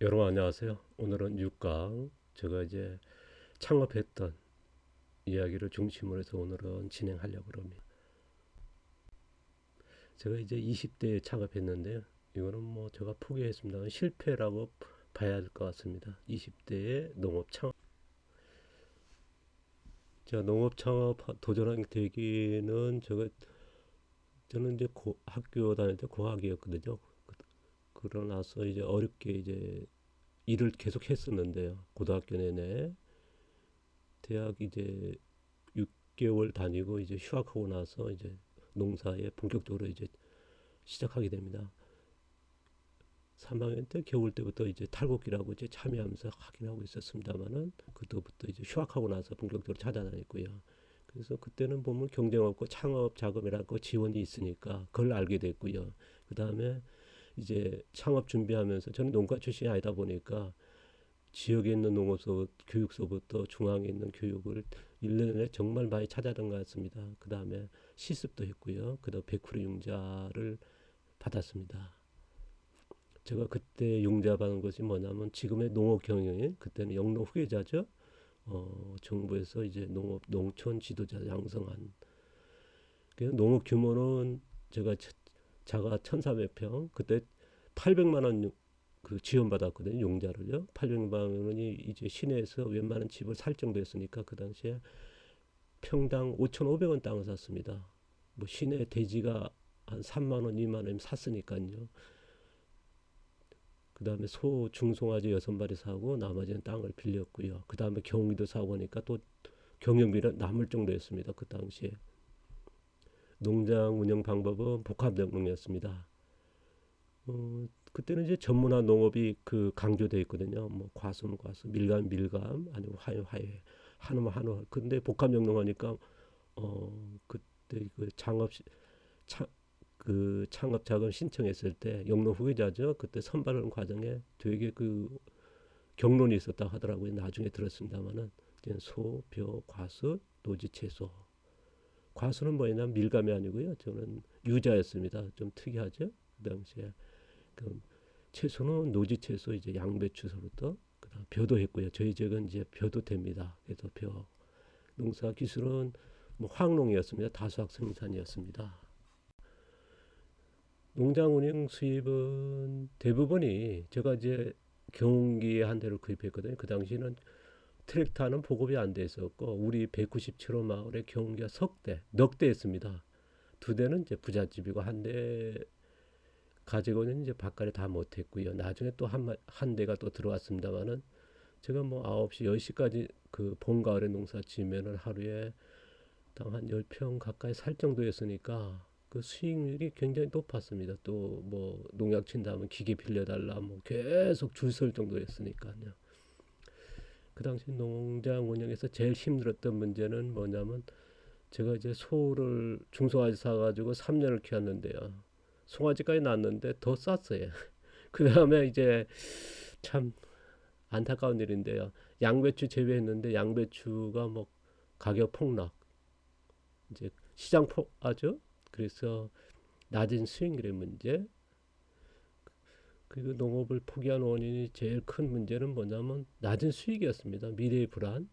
여러분 안녕하세요. 오늘은 6강 제가 이제 창업했던 이야기를 중심으로 해서 오늘은 진행하려고 합니다. 제가 이제 20대에 창업했는데요. 이거는 뭐 제가 포기했습니다. 실패라고 봐야 할 것 같습니다. 20대에 농업 창업. 제가 농업 창업 도전한 계기는 저는 이제 학교 다닐 때 고학이었거든요. 그러고 나서 이제 어렵게 이제 일을 계속 했었는데요. 고등학교 내내 대학 이제 6개월 다니고 이제 휴학하고 나서 이제 농사에 본격적으로 이제 시작하게 됩니다. 3학년 때 겨울 때부터 이제 탈곡기라고 이제 참여하면서 하긴 하고 있었습니다만은 그때부터 이제 휴학하고 나서 본격적으로 찾아다녔고요. 그래서 그때는 보면 경쟁 없고 창업 자금이라고 지원이 있으니까 그걸 알게 됐고요. 그 다음에 이제 창업 준비하면서 저는 농가 출신이 아니다 보니까 지역에 있는 농업소 교육소부터 중앙에 있는 교육을 1년 내내 정말 많이 찾아간 것 같습니다. 그 다음에 실습도 했고요. 그 다음 100% 융자를 받았습니다. 제가 그때 융자 받은 것이 뭐냐면 지금의 농업 경영인 그때는 영농 후계자죠. 정부에서 이제 농업 농촌 지도자 양성한 그래서 농업 규모는 제가 자가 1,400평 그때 800만 원 그 지원받았거든요. 용자를요. 800만 원이 이제 시내에서 웬만한 집을 살 정도였으니까 그 당시에 평당 5,500원 땅을 샀습니다. 뭐 시내 대지가 한 3만 원, 2만 원 샀으니까요. 그 다음에 소 중송아지 6마리 사고 나머지는 땅을 빌렸고요. 그 다음에 경기도 사고 하니까 또 경영비는 남을 정도였습니다. 그 당시에. 농장 운영 방법은 복합농이었습니다. 그때는 이제 전문화 농업이 그 강조되어 있거든요. 뭐 과수는 밀감, 아니면 화해, 한우면 한우. 근데 복합영농하니까 그때 그 차, 그 창업 자금 신청했을 때 영농 후계자죠. 그때 선발하는 과정에 되게 그 경론이 있었다 하더라고요. 나중에 들었습니다만은 소, 벼, 과수, 노지, 채소. 과수는 뭐냐면 밀감이 아니고요. 저는 유자였습니다. 좀 특이하죠. 그 당시에. 그 채소는 노지 채소 이제 양배추서부터 그다음 벼도 했고요. 저희 지역은 이제 벼도 됩니다. 그래서 벼 농사 기술은 뭐 화학농이었습니다. 다수학 생산이었습니다. 농장 운영 수입은 대부분이 제가 이제 경운기에 한 대를 구입했거든요. 그 당시에는 트랙터는 보급이 안 돼 있었고 우리 197호 마을에 경운기가 넉 대였습니다. 두 대는 이제 부잣집이고 한 대 가지고는 이제 바깥에 다 못했고요. 나중에 또 한 대가 또 들어왔습니다만은 제가 뭐 9시, 10시까지 그 봄, 가을에 농사 지면은 하루에 당 한 10평 가까이 살 정도였으니까 그 수익률이 굉장히 높았습니다. 또 뭐 농약 친다면 기계 빌려달라 뭐 계속 줄 설 정도였으니까요. 그 당시 농장 운영에서 제일 힘들었던 문제는 뭐냐면 제가 이제 소를 중송아지 사가지고 3년을 키웠는데요. 송아지까지 낳았는데 더 쌌어요. 그 다음에 이제 참 안타까운 일인데요. 양배추 재배했는데 양배추가 뭐 가격 폭락, 이제 시장 폭하죠. 그래서 낮은 수익률의 문제. 그리고 농업을 포기한 원인이 제일 큰 문제는 뭐냐면 낮은 수익이었습니다. 미래의 불안.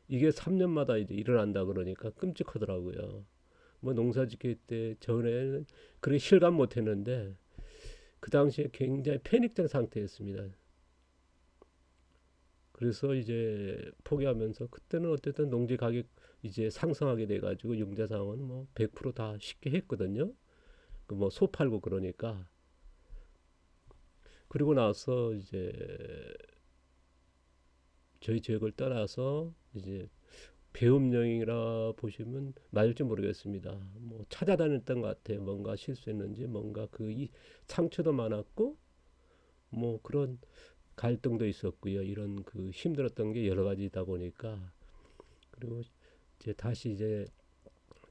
이게 3년마다 이제 일어난다 그러니까 끔찍하더라고요. 뭐 농사 짓기 때 전에는 그렇게 실감 못했는데 그 당시에 굉장히 패닉된 상태였습니다. 그래서 이제 포기하면서 그때는 어쨌든 농지 가격 이제 상승하게 돼가지고 융자상은 뭐 100%다 쉽게 했거든요. 그 뭐 소 팔고 그러니까. 그리고 나서 이제 저희 지역을 떠나서 이제 배움여행이라 보시면 맞을지 모르겠습니다. 뭐 찾아다녔던 것 같아요. 뭔가 실수했는지 뭔가 상처도 많았고 뭐 그런 갈등도 있었고요. 이런 그 힘들었던 게 여러 가지다 보니까 그리고 이제 다시 이제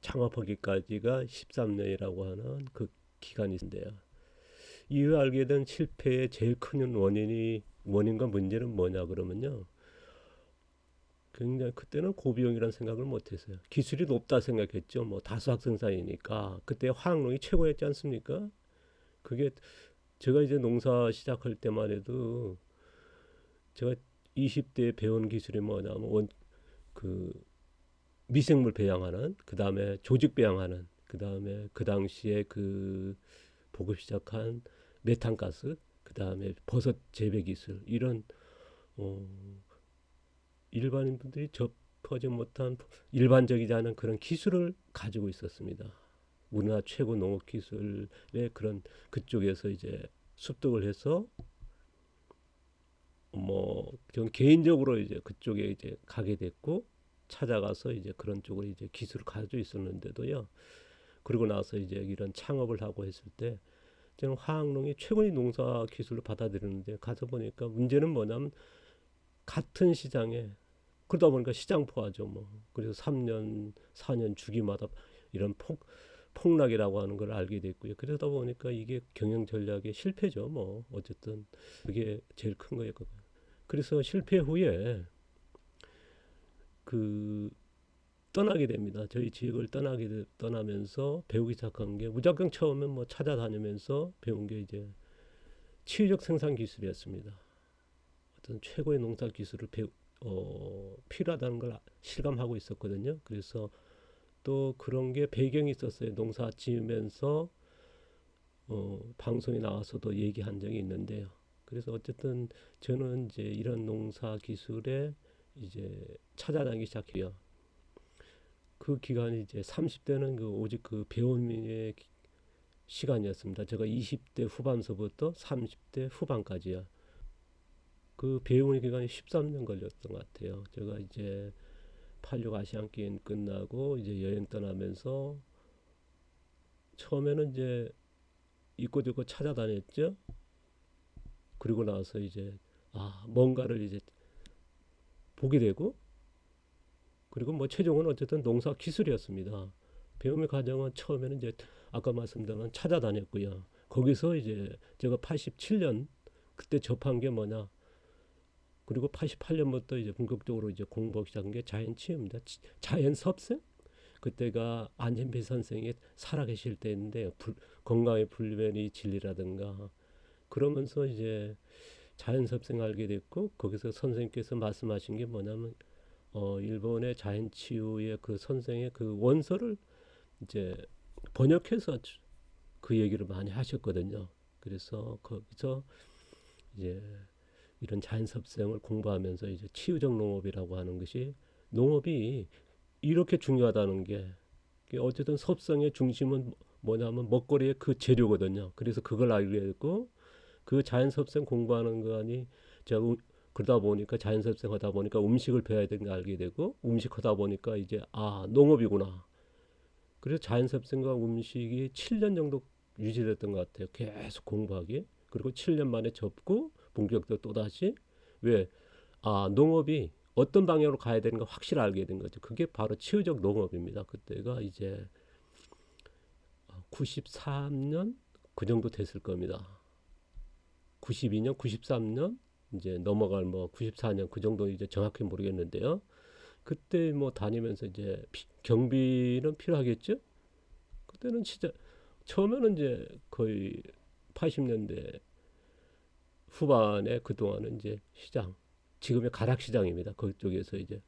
창업하기까지가 13년이라고 하는 그 기간이 있는데요. 이후 알게 된 실패의 제일 큰 원인과 문제는 뭐냐 그러면요. 굉장히 그때는 고비용이라는 생각을 못했어요. 기술이 높다 생각했죠. 뭐 다수학 생산이니까 그때 화학농이 최고였지 않습니까? 그게 제가 이제 농사 시작할 때만 해도 제가 20대에 배운 기술이 뭐냐면 그 미생물 배양하는, 그 다음에 조직 배양하는, 그 다음에 그 당시에 그 보급 시작한 메탄가스, 그 다음에 버섯 재배 기술, 이런 어, 일반인 분들이 접하지 못한 일반적이지 않은 그런 기술을 가지고 있었습니다. 우리나라 최고 농업 기술의 그런 그쪽에서 이제 습득을 해서 전 개인적으로 이제 그쪽에 이제 가게 됐고, 찾아가서 이제 그런 쪽으로 이제 기술을 가지고 있었는데도요. 그러고 나서 이제 이런 창업을 하고 했을 때 저는 화학농이 최고의 농사 기술을 받아들이는데, 가서 보니까 문제는 뭐냐면 같은 시장에, 그러다 보니까 시장 포화죠 뭐. 그래서 3년 4년 주기마다 이런 폭락이라고 하는 걸 알게 됐고요. 그러다 보니까 이게 경영 전략의 실패죠 뭐. 어쨌든 그게 제일 큰 거였거든요. 그래서 실패 후에 그 떠나게 됩니다. 저희 지역을 떠나면서 배우기 시작한 게, 무작정 처음엔 뭐 찾아다니면서 배운 게 이제 치유적 생산 기술이었습니다. 어떤 최고의 농사 기술을 필요하다는 걸 실감하고 있었거든요. 그래서 또 그런 게 배경이 있었어요. 농사 지으면서 방송에 나와서도 얘기한 적이 있는데요. 그래서 어쨌든 저는 이제 이런 농사 기술에 이제 찾아다니기 시작해요. 그 기간이 이제 30대는 오직 그 배움의 시간이었습니다. 제가 20대 후반서부터 30대 후반까지야. 그 배움의 기간이 13년 걸렸던 것 같아요. 제가 이제 86 아시안 게임 끝나고 이제 여행 떠나면서 처음에는 이제 이곳저곳 찾아다녔죠. 그리고 나서 이제 뭔가를 이제 보게 되고, 그리고 뭐 최종은 어쨌든 농사 기술이었습니다. 배움의 과정은 처음에는 이제 아까 말씀드린 찾아다녔고요. 거기서 이제 제가 87년 그때 접한 게 뭐냐, 그리고 88년부터 이제 본격적으로 이제 공부하기 시작한 게 자연 치유입니다. 자연 섭생? 그때가 안진필 선생이 살아계실 때인데, 건강의 불변이 진리라든가, 그러면서 이제 자연 섭생 알게 됐고, 거기서 선생님께서 말씀하신 게 뭐냐면 일본의 자연 치유의 그 선생의 그 원서를 이제 번역해서 그 얘기를 많이 하셨거든요. 그래서 거기서 이제 이런 자연 섭생을 공부하면서 이제 치유적 농업이라고 하는 것이, 농업이 이렇게 중요하다는 게, 어쨌든 섭생의 중심은 뭐냐면 먹거리의 그 재료거든요. 그래서 그걸 알게 됐고, 그 자연 섭생 공부하는 거니, 제가 그러다 보니까 자연 섭생 하다 보니까 음식을 배워야 되는 걸 알게 되고, 음식 하다 보니까 이제 농업이구나. 그래서 자연 섭생과 음식이 7년 정도 유지됐던 것 같아요. 계속 공부하기. 그리고 7년 만에 접고 본격적으로 또 다시, 왜 농업이 어떤 방향으로 가야 되는 거 확실히 알게 된 거죠. 그게 바로 치유적 농업입니다. 그때가 이제 93년 그 정도 됐을 겁니다. 92년, 93년 이제 넘어갈 94년 그 정도, 이제 정확히 모르겠는데요. 그때 뭐 다니면서 이제 경비는 필요하겠죠. 그때는 진짜 처음에는 이제 거의 80년대 후반에, 그동안은 이제 시장, 지금의 가락시장입니다. 그쪽에서 이제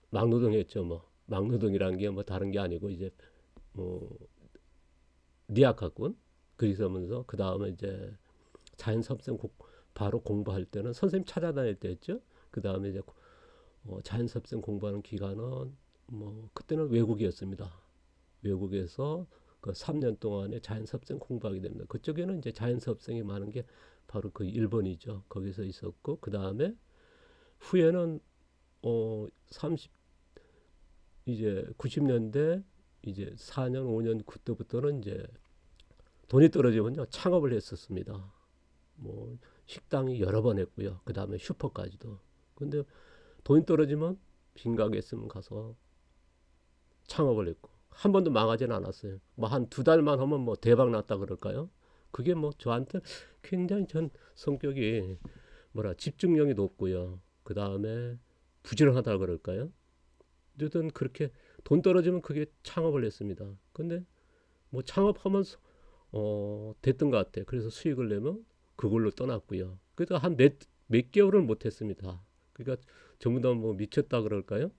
막노동했죠. 뭐 막노동이라는 게 뭐 다른 게 아니고 이제 니아카군, 그리면서 그 다음에 이제 자연 섭생 바로 공부할 때는 선생님 찾아다닐 때였죠. 그 다음에 이제 자연 섭생 공부하는 기간은 그때는 외국이었습니다. 외국에서 그 3년 동안에 자연 섭생 공부하게 됩니다. 그쪽에는 이제 자연 섭생이 많은 게 바로 그 일본이죠. 거기서 있었고, 그 다음에 후에는 30 이제 90년대 이제 4년 5년 그때부터는 이제 돈이 떨어지면요 창업을 했었습니다. 뭐 식당이 여러 번 했고요. 그 다음에 슈퍼까지도. 근데 돈이 떨어지면 빈 가게 있으면 가서 창업을 했고, 한 번도 망하지는 않았어요. 뭐 한 2달만 하면 뭐 대박 났다 그럴까요? 그게 뭐 저한테 굉장히, 전 성격이 집중력이 높고요. 그 다음에 부지런하다 그럴까요? 어쨌든 그렇게 돈 떨어지면 그게 창업을 했습니다. 근데 뭐 창업하면서 됐던 것 같아요. 그래서 수익을 내면 그걸로 떠났고요. 그래서 한 몇 개월을 못했습니다. 그러니까 전부 다 뭐 미쳤다 그럴까요?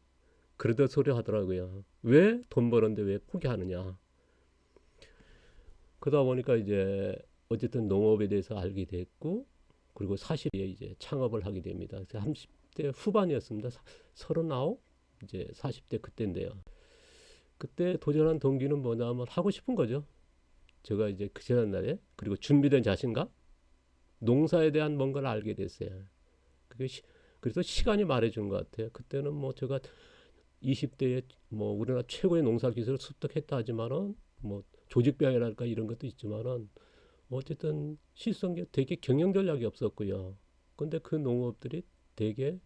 그러던 소리 하더라고요. 왜 돈 버는데 왜 포기하느냐. 그러다 보니까 이제 어쨌든 농업에 대해서 알게 됐고, 그리고 사실에 이제 창업을 하게 됩니다. 그래서 30대 후반이었습니다. 39, 이제 40대 그때인데요. 그때 도전한 동기는 뭐냐면 하고 싶은 거죠. 제가 이제 그 지난날에, 그리고 준비된 자신감, 농사에 대한 뭔가를 알게 됐어요. 그게 그래서 시간이 말해준 것 같아요. 그때는 뭐 제가 20대에 뭐 우리나라 최고의 농사 기술을 습득했다 하지만은 뭐 조직병이랄까 이런 것도 있지만은 어쨌든 실성이 되게 경영 전략이 없었고요. 근데 그 농업들이 되게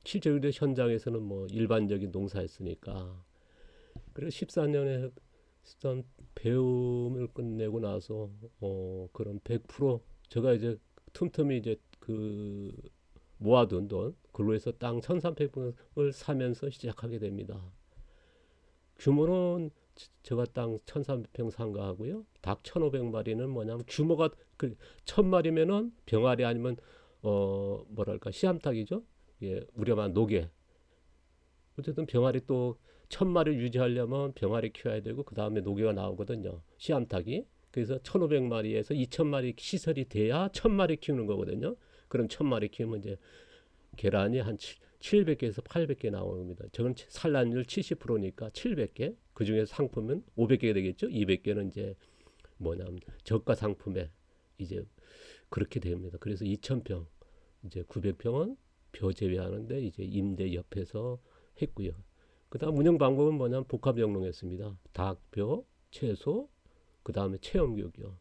실제로 현장에서는 뭐 일반적인 농사였으니까. 그래서 14년에 했던 배움을 끝내고 나서 그런 100% 제가 이제 틈틈이 이제 그 모아둔 돈, 그로 해서 땅 1,300평을 사면서 시작하게 됩니다. 규모는 제가 땅 1,300평 산 거 하고요. 닭 1,500마리는 뭐냐면 규모가 그 1,000마리면은 병아리 아니면 뭐랄까 씨암탉이죠. 예, 우려만 노개. 어쨌든 병아리 또 1,000마리 유지하려면 병아리 키워야 되고 그 다음에 노개가 나오거든요. 씨암탉이. 그래서 1,500마리에서 2,000마리 시설이 돼야 1,000마리 키우는 거거든요. 그럼 1,000마리 키우면 이제 계란이 한 700개에서 800개 나옵니다. 저건 산란율 70%니까 700개. 그 중에서 상품은 500개가 되겠죠. 200개는 이제 뭐냐면 저가 상품에 이제 그렇게 됩니다. 그래서 2,000평, 이제 900평은 벼 제외하는데 이제 임대 옆에서 했고요. 그다음 운영 방법은 뭐냐면 복합 영농했습니다. 닭, 벼, 채소, 그 다음에 체험 교육이요.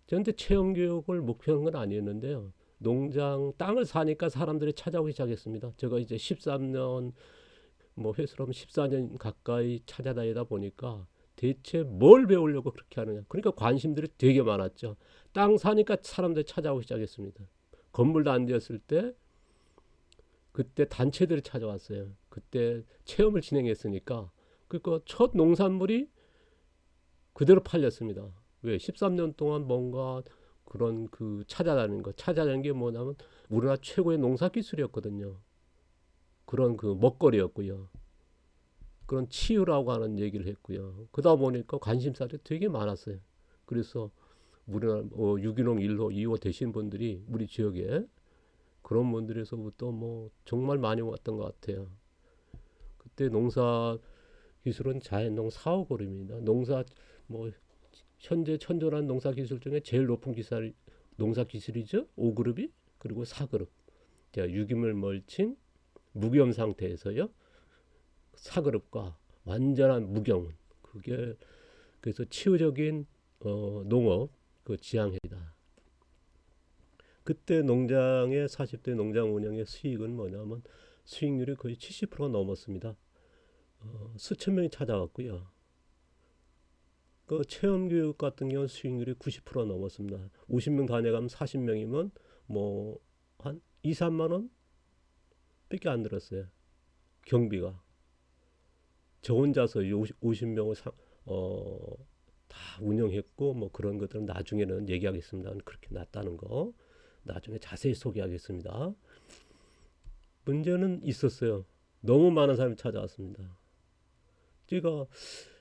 그런데 체험 교육을 목표한 건 아니었는데요. 농장 땅을 사니까 사람들이 찾아오기 시작했습니다. 제가 이제 13년 뭐 회수하면 14년 가까이 찾아다니다 보니까 대체 뭘 배우려고 그렇게 하느냐. 그러니까 관심들이 되게 많았죠. 땅 사니까 사람들이 찾아오기 시작했습니다. 건물도 안 되었을 때 그때 단체들이 찾아왔어요. 그때 체험을 진행했으니까 그러니까 첫 농산물이 그대로 팔렸습니다. 왜? 13년 동안 뭔가 그런 그 찾아다니는 게 뭐냐면 우리나라 최고의 농사 기술이었거든요. 그런 그 먹거리였고요. 그런 치유라고 하는 얘기를 했고요. 그러다 보니까 관심사들이 되게 많았어요. 그래서 우리나라 유기농 1호, 2호 되신 분들이 우리 지역에 그런 분들에서부터 뭐 정말 많이 왔던 것 같아요. 그때 농사 기술은 자연농 4호그룹입니다. 농사 뭐 현재 천존한 농사 기술 중에 제일 높은 기술 농사 기술이죠. 5그룹이 그리고 4그룹. 자, 유기물 멀칭 무겸 상태에서요. 4그룹과 완전한 무경. 그게 그래서 치유적인 농업 그 지향해다. 그때 농장의 40대 농장 운영의 수익은 뭐냐면 수익률이 거의 70%가 넘었습니다. 수천 명이 찾아왔고요. 그 체험교육 같은 경우는 수익률이 90% 넘었습니다. 50명 다녀가면 40명이면 뭐 한 2, 3만 원 밖에 안 들었어요. 경비가. 저 혼자서 50명을 다 운영했고 뭐 그런 것들은 나중에는 얘기하겠습니다. 그렇게 났다는 거. 나중에 자세히 소개하겠습니다. 문제는 있었어요. 너무 많은 사람이 찾아왔습니다.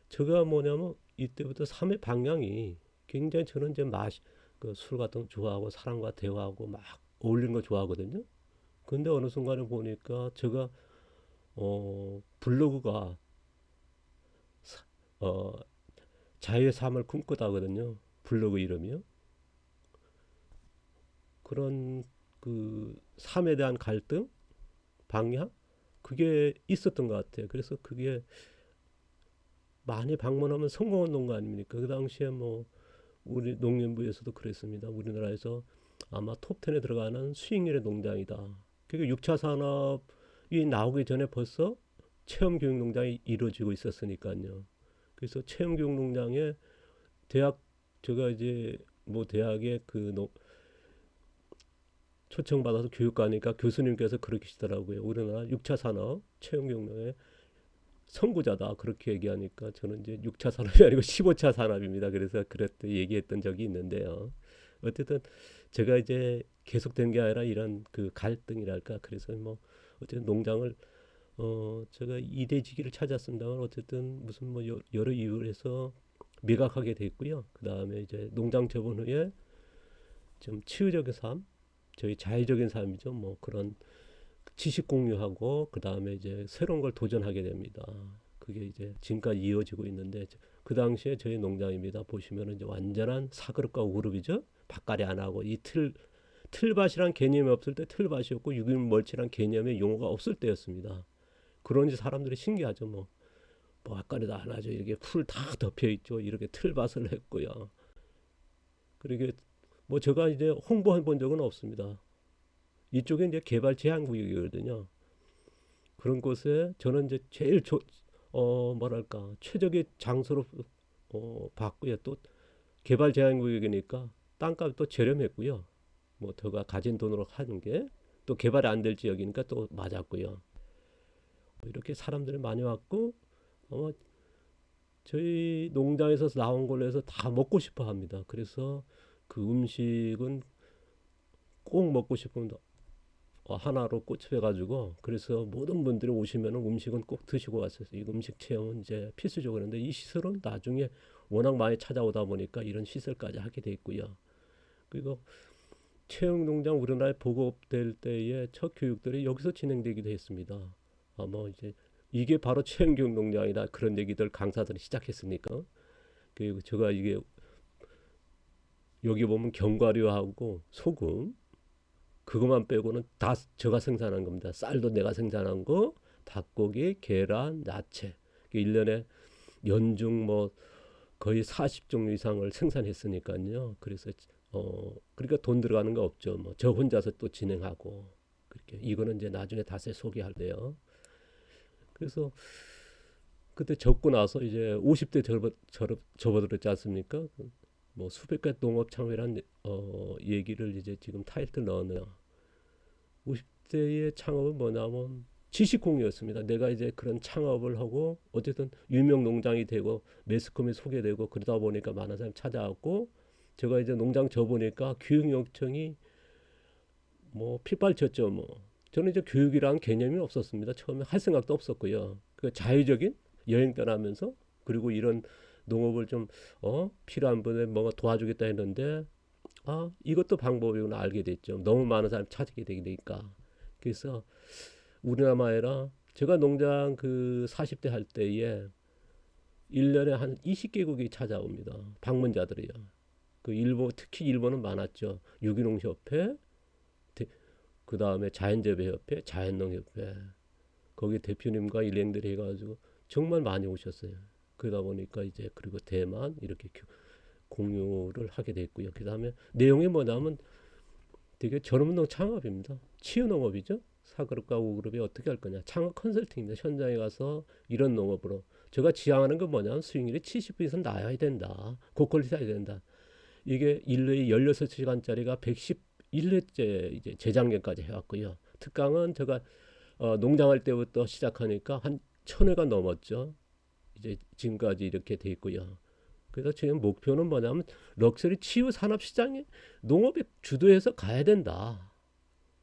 제가 뭐냐면 이때부터 삶의 방향이 굉장히 저는 이제 술 같은 거 좋아하고 사람과 대화하고 막 어울리는 거 좋아하거든요. 근데 어느 순간에 보니까 제가 블로그가 어, 자유의 삶을 꿈꾸다거든요. 블로그 이름이요. 그런 그 삶에 대한 갈등, 방향 그게 있었던 것 같아요. 그래서 그게 많이 방문하면 성공한 농가 아닙니까? 그 당시에 뭐 우리 농림부에서도 그랬습니다. 우리나라에서 아마 톱10에 들어가는 수익률의 농장이다. 그게 6차 산업이 나오기 전에 벌써 체험교육 농장이 이루어지고 있었으니까요. 그래서 체험교육 농장에 대학 제가 이제 뭐 대학에 초청받아서 교육가니까 교수님께서 그렇게 하시더라고요. 우리나라 6차 산업 체험교육 농장의 선구자다 그렇게 얘기하니까 저는 이제 6차 산업이 아니고 15차 산업입니다. 그래서 그랬던 얘기했던 적이 있는데요. 어쨌든 제가 이제 계속된 게 아니라 이런 그 갈등이랄까. 그래서 뭐 어쨌든 농장을 제가 이대지기를 찾았습니다만 어쨌든 무슨 뭐 여러 이유로 해서 매각하게 됐고요. 그 다음에 이제 농장 접은 후에 좀 치유적인 삶, 저희 자의적인 삶이죠. 뭐 그런 지식 공유하고 그 다음에 이제 새로운 걸 도전하게 됩니다. 그게 이제 지금까지 이어지고 있는데 그 당시에 저희 농장입니다. 보시면은 이제 완전한 사그룹과 오그룹이죠. 밭갈이 안 하고 이 틀밭이란 개념이 없을 때 틀밭이었고 유기물 멀치란 개념의 용어가 없을 때였습니다. 그런지 사람들이 신기하죠. 뭐 밭갈이도 안 하죠. 이렇게 풀 다 덮여 있죠. 이렇게 틀밭을 했고요. 그리고 뭐 제가 이제 홍보해 본 적은 없습니다. 이쪽에 이제 개발 제한 구역이거든요. 그런 곳에 저는 이제 제일 뭐랄까 최적의 장소로 봤고요. 또 개발 제한 구역이니까 땅값이 또 저렴했고요. 뭐 제가 가진 돈으로 하는 게 또 개발이 안 될 지역이니까 또 맞았고요. 이렇게 사람들이 많이 왔고 저희 농장에서 나온 걸로 해서 다 먹고 싶어 합니다. 그래서 그 음식은 꼭 먹고 싶은 하나로 꽂혀가지고 그래서 모든 분들이 오시면 음식은 꼭 드시고 왔어요. 이 음식 체험은 이제 필수적으로 그런데 이 시설은 나중에 워낙 많이 찾아오다 보니까 이런 시설까지 하게 돼 있고요. 그리고 체육농장 우리나라에 보급될 때의 첫 교육들이 여기서 진행되기도 했습니다. 뭐 이제 이게 바로 체육농장이다 그런 얘기들 강사들이 시작했으니까. 그리고 제가 이게 여기 보면 견과류하고 소금 그것만 빼고는 다 제가 생산한 겁니다. 쌀도 내가 생산한 거, 닭고기, 계란, 야채. 1년에 연중 뭐 거의 40종류 이상을 생산했으니까요. 그래서 그러니까 돈 들어가는 거 없죠. 뭐 저 혼자서 또 진행하고 그렇게 이거는 이제 나중에 다시 소개할 때요. 그래서 그때 접고 나서 이제 50대 접어들었지 않습니까? 뭐 수백 가지 농업 창업이란 얘기를 이제 지금 타이틀 넣었네요. 50대의 창업은 뭐냐면 지식 공유였습니다. 내가 이제 그런 창업을 하고 어쨌든 유명 농장이 되고 매스컴에 소개되고 그러다 보니까 많은 사람이 찾아왔고 제가 이제 농장 져보니까 교육 요청이 뭐 핏발쳤죠. 뭐 저는 이제 교육이란 개념이 없었습니다. 처음에 할 생각도 없었고요. 그 자유적인 여행 떠나면서 그리고 이런 농업을 좀 필요한 분에 뭔가 도와주겠다 했는데 이것도 방법이구나 알게 됐죠. 너무 많은 사람이 찾게 되니까. 그래서 우리나라만 아니라 제가 농장 그 40대 할 때에 1년에 한 20개국이 찾아옵니다. 방문자들이요. 그 일본 특히 일본은 많았죠. 유기농 협회, 그 다음에 자연재배 협회, 자연농 협회. 거기 대표님과 일행들이 해가지고 정말 많이 오셨어요. 그러다 보니까 이제 그리고 대만 이렇게 공유를 하게 됐고요. 그 다음에 내용이 뭐냐면 되게 전업농 창업입니다. 치유농업이죠. 4그룹과 5그룹이 어떻게 할 거냐. 창업 컨설팅입니다. 현장에 가서 이런 농업으로. 제가 지향하는 건 뭐냐면 수익률이 70% 이상 나야 된다. 고퀄리티 해야 된다. 이게 일회에 16시간짜리가 111회째 이제 재작년까지 해왔고요. 특강은 제가 농장할 때부터 시작하니까 한 1000회가 넘었죠. 이제 지금까지 이렇게 돼 있고요. 그래서 지금 목표는 뭐냐면 럭셔리 치유 산업 시장에 농업이 주도해서 가야 된다.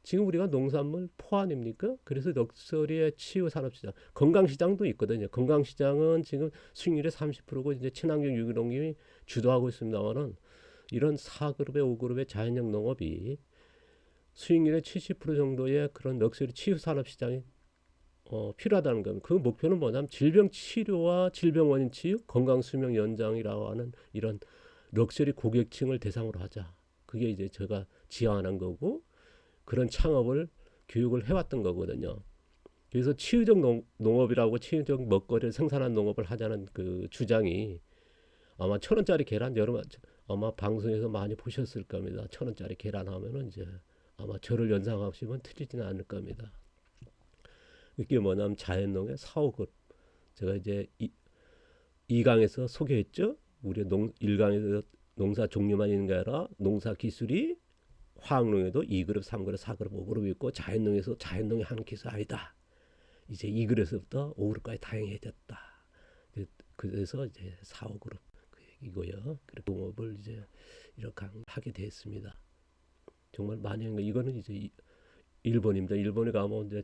지금 우리가 농산물 포 아닙니까? 그래서 럭셔리의 치유 산업 시장, 건강 시장도 있거든요. 건강 시장은 지금 수익률의 30%고 이제 친환경 유기농이 주도하고 있습니다만은 이런 4그룹의 5그룹의 자연형 농업이 수익률의 70% 정도의 그런 럭셔리 치유 산업 시장이 필요하다는 겁니다. 그 목표는 뭐냐면 질병 치료와 질병 원인 치유, 건강 수명 연장이라고 하는 이런 럭셔리 고객층을 대상으로 하자. 그게 이제 제가 지향하는 거고 그런 창업을 교육을 해왔던 거거든요. 그래서 치유적 농업이라고 치유적 먹거리를 생산한 농업을 하자는 그 주장이 아마 1,000원짜리 계란 여러분 아마 방송에서 많이 보셨을 겁니다. 1,000원짜리 계란 하면은 이제 아마 저를 연상하시면 틀리지는 않을 겁니다. 이게 뭐냐면 자연농의 4호급 제가 이제 2강에서 소개했죠. 우리 1강에서 농사 종류만 있는 게 아니라 농사 기술이 화학농에도 2그룹, 3그룹, 4그룹, 5그룹 있고 자연농에서 자연농이 하는 기술 아니다. 이제 2그룹에서부터 5그룹까지 다양해졌다. 그래서 이제 4, 5그룹 그 계획이고요. 그리고 농업을 이제 이렇게 하게 됐습니다. 정말 많이 한 거. 이거는 이제 일본입니다. 일본에 가면 이제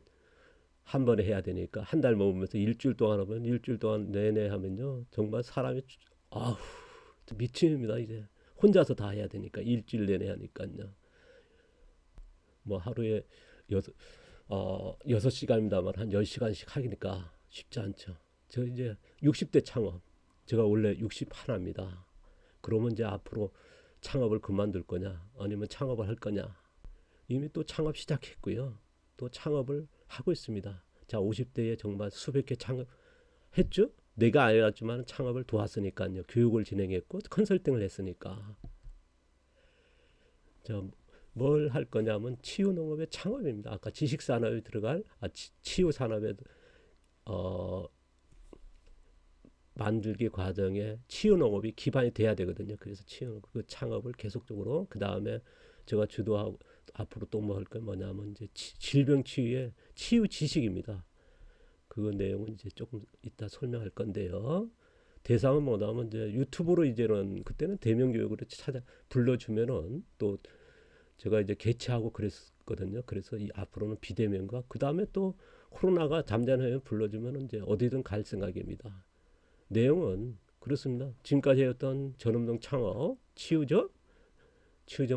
한 번에 해야 되니까 한 달 먹으면서 일주일 동안 하면 일주일 동안 내내 하면요 정말 사람이 아우 미칩니다. 이제 혼자서 다 해야 되니까 일주일 내내 하니까요. 뭐 하루에 여섯 6시간입니다만 한 10시간씩 하니까 쉽지 않죠. 저 이제 60대 창업. 제가 원래 61입니다. 그러면 이제 앞으로 창업을 그만둘 거냐 아니면 창업을 할 거냐. 이미 또 창업 시작했고요. 또 창업을 하고 있습니다. 자, 50대에 정말 수백 개 창업했죠. 내가 알았지만 창업을 도왔으니까요. 교육을 진행했고 컨설팅을 했으니까. 자, 뭘 할 거냐면 치유농업의 창업입니다. 아까 지식산업에 들어갈 치유산업에 만들기 과정에 치유농업이 기반이 돼야 되거든요. 그래서 그 창업을 계속적으로 그 다음에 제가 주도하고 앞으로 또 뭐 할 건 뭐냐면 이제 질병 치유의 치유 지식입니다. 그 내용은 이제 조금 이따 설명할 건데요. 대상은 뭐냐면 이제 유튜브로 이제는 그때는 대명교육으로 찾아 불러주면은 또 제가 이제 개최하고 그랬거든요. 그래서 이 앞으로는 비대면과 그 다음에 또 코로나가 잠잠하면 불러주면 이제 어디든 갈 생각입니다. 내용은 그렇습니다. 지금까지 했던 전업농 창업, 치유적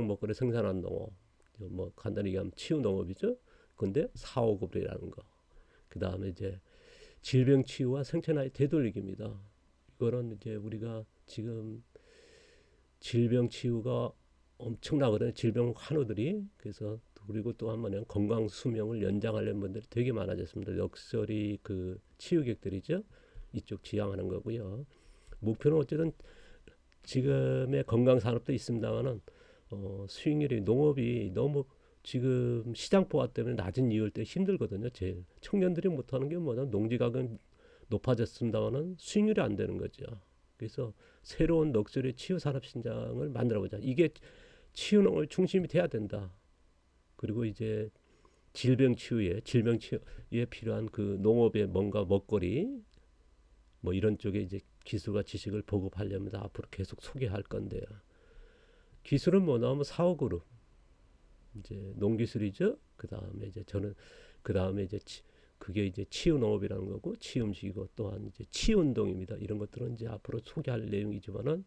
먹거리 생산한 농업, 뭐 간단히 얘기하면 치유 농업이죠. 근데 사오급이라는 거. 그 다음에 이제 질병 치유와 생체 나이 되돌리기입니다. 이거는 이제 우리가 지금 질병 치유가 엄청나거든요. 질병 환우들이. 그래서 그리고 또 한 번은 건강 수명을 연장하려는 분들이 되게 많아졌습니다. 럭셔리 그 치유객들이죠. 이쪽 지향하는 거고요. 목표는 어쨌든 지금의 건강 산업도 있습니다만은 수익률이 농업이 너무 지금 시장 포화 때문에 낮은 이율 때 힘들거든요. 제일 청년들이 못하는 게 뭐냐 농지가격은 높아졌습니다만은 수익률이 안 되는 거죠. 그래서 새로운 럭셔리 치유 산업 신장을 만들어보자. 이게 치유 농업의 중심이 돼야 된다. 그리고 이제 질병 치유에 필요한 그 농업의 뭔가 먹거리 뭐 이런 쪽에 이제 기술과 지식을 보급하려면 앞으로 계속 소개할 건데요. 기술은 뭐냐면 사업그룹 이제 농기술이죠. 그 다음에 이제 저는 그 다음에 이제 그게 이제 치유 농업이라는 거고 치유음식이고 또한 이제 치유 운동입니다. 이런 것들은 이제 앞으로 소개할 내용이지만은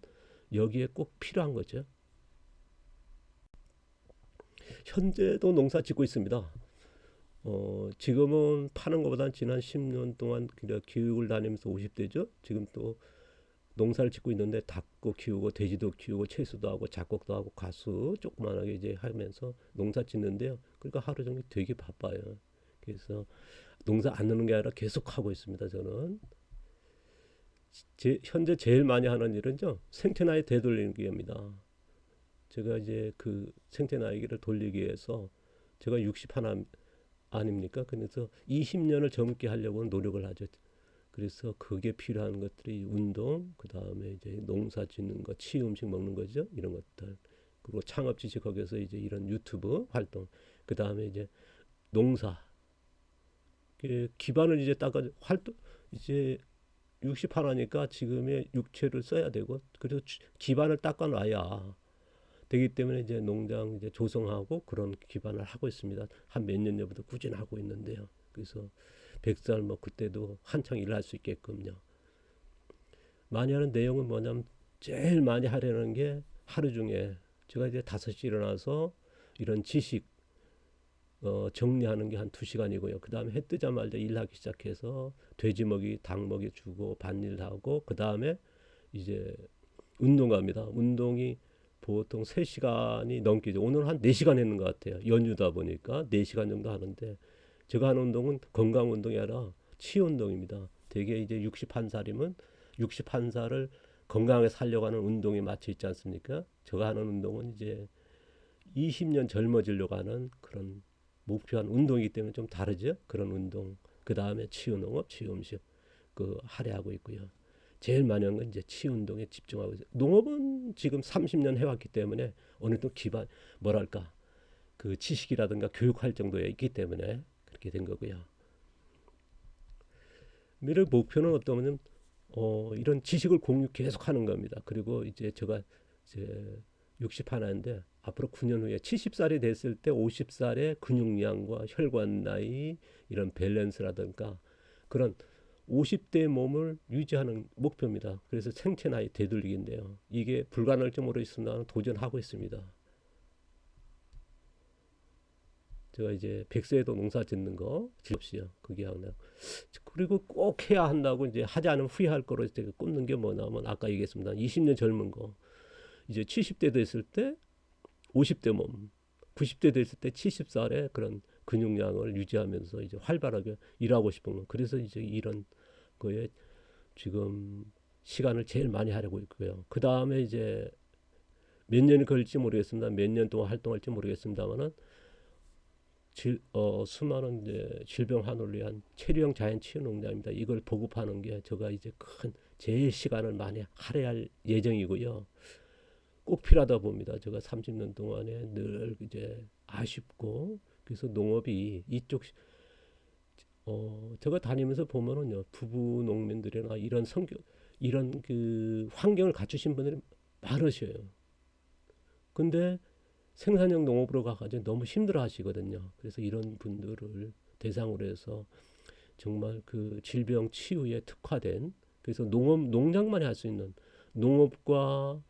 여기에 꼭 필요한 거죠. 현재도 농사 짓고 있습니다. 지금은 파는 것보다는 지난 10년 동안 그냥 교육을 다니면서 50대죠. 지금 또 농사를 짓고 있는데 닭도 키우고 돼지도 키우고 채소도 하고 작곡도 하고 가수 조그만하게 이제 하면서 농사 짓는데요. 그러니까 하루 종일 되게 바빠요. 그래서 농사 안 하는 게 아니라 계속 하고 있습니다. 저는 현재 제일 많이 하는 일은요 생태 나이 되돌리기입니다. 제가 이제 그 생태 나이기를 돌리기 위해서 제가 61 아닙니까? 그래서 20년을 젊게 하려고 노력을 하죠. 그래서 그게 필요한 것들이 운동, 그 다음에 이제 농사 짓는 거, 치유 음식 먹는 거죠. 이런 것들. 그리고 창업 지식 거기서 이제 이런 유튜브 활동, 그 다음에 이제 농사. 기반을 이제 닦아 활동 이제 68하니까 지금의 육체를 써야 되고 그래서 기반을 닦아놔야 되기 때문에 이제 농장 이제 조성하고 그런 기반을 하고 있습니다. 한 몇 년 전부터 꾸준히 하고 있는데요. 그래서 100살 뭐 그때도 한창 일할 수 있게끔요. 많이 하는 내용은 뭐냐면 제일 많이 하려는 게 하루 중에 제가 이제 5시 일어나서 이런 지식 정리하는 게 한 2시간이고요. 그 다음에 해 뜨자마자 일하기 시작해서 돼지 먹이, 닭 먹이 주고 밭일 하고 그 다음에 이제 운동 갑니다. 운동이 보통 3시간이 넘기죠. 오늘 한 4시간 했는 것 같아요. 연휴다 보니까 4시간 정도 하는데 제가 하는 운동은 건강 운동이 아니라 치유 운동입니다. 되게 이제 61살이면 61살을 건강하게 살려고 하는 운동에 맞춰 있지 않습니까? 제가 하는 운동은 이제 20년 젊어지려고 하는 그런 목표한 운동이기 때문에 좀 다르죠. 그런 운동. 그 다음에 치유 농업, 치유 음식 할애하고 있고요. 제일 많이 한 건 이제 치유 운동에 집중하고 있어요. 농업은 지금 30년 해왔기 때문에 어느 정도 기반 뭐랄까 그 지식이라든가 교육할 정도에 있기 때문에 그렇게 된 거고요. 미래 목표는 어떠면 이런 지식을 공유 계속 하는 겁니다. 그리고 이제 제가 이제 61인데 앞으로 9년 후에 70살이 됐을 때 50살의 근육량과 혈관 나이 이런 밸런스라든가 그런 50대 몸을 유지하는 목표입니다. 그래서 생체 나이 되돌리기인데요. 이게 불가능할지 모르겠습니다. 도전하고 있습니다. 제가 이제 100세에도 농사 짓는 거 없이요. 그게 하나. 그리고 꼭 해야 한다고 이제 하지 않으면 후회할 거로 제가 꼽는 게 뭐냐면 아까 얘기했습니다. 20년 젊은 거. 이제 70대 됐을 때 50대 몸, 90대 됐을 때 70살의 그런 근육량을 유지하면서 이제 활발하게 일하고 싶은 거. 그래서 이제 이런 거에 지금 시간을 제일 많이 하려고 있고요. 그 다음에 이제 몇 년이 걸릴지 모르겠습니다. 몇 년 동안 활동할지 모르겠습니다만은 수많은 이제 질병 환우를 위한 체류형 자연 치유 농장입니다. 이걸 보급하는 게 제가 이제 큰 제일 시간을 많이 할애할 예정이고요. 꼭 필요하다 봅니다. 제가 30년 동안에 늘 이제 아쉽고 그래서 농업이 이쪽 제가 다니면서 보면은요 부부 농민들이나 이런 성격 이런 그 환경을 갖추신 분들이 많으셔요. 근데 생산형 농업으로 가가지고 너무 힘들어 하시거든요. 그래서 이런 분들을 대상으로 해서 정말 그 질병 치유에 특화된 그래서 농장만이 할 수 있는 농업과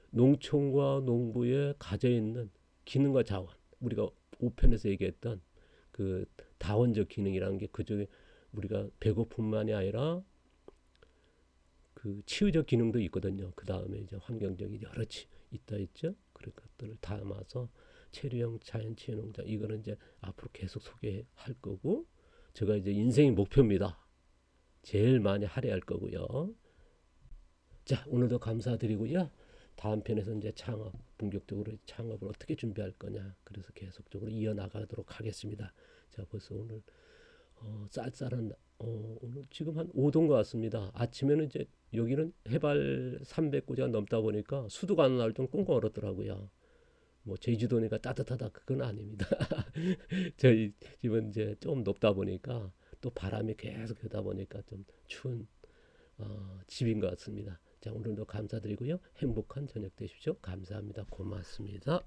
농촌과 농부에 가져 있는 기능과 자원 우리가 5편에서 얘기했던 그 다원적 기능이라는 게 그중에 우리가 배고픔만이 아니라 그 치유적 기능도 있거든요. 그 다음에 이제 환경적인 여러 있다 있죠. 그런 것들을 담아서 체류형 자연 치유 농장 이거는 이제 앞으로 계속 소개할 거고 제가 이제 인생의 목표입니다. 제일 많이 할애할 거고요. 자 오늘도 감사드리고요. 다음 편에서 이제 창업 본격적으로 창업을 어떻게 준비할 거냐 그래서 계속적으로 이어나가도록 하겠습니다. 자 벌써 오늘 쌀쌀한 오늘 지금 한 5도인 것 같습니다. 아침에는 이제 여기는 해발 300고지가 넘다 보니까 수도가 안 나올 좀 꽁꽁 얼었더라고요. 뭐 제주도니까 따뜻하다 그건 아닙니다. 저희 집은 이제 좀 높다 보니까 또 바람이 계속 되다 보니까 좀 추운 집인 것 같습니다. 자 오늘도 감사드리고요. 행복한 저녁 되십시오. 감사합니다. 고맙습니다.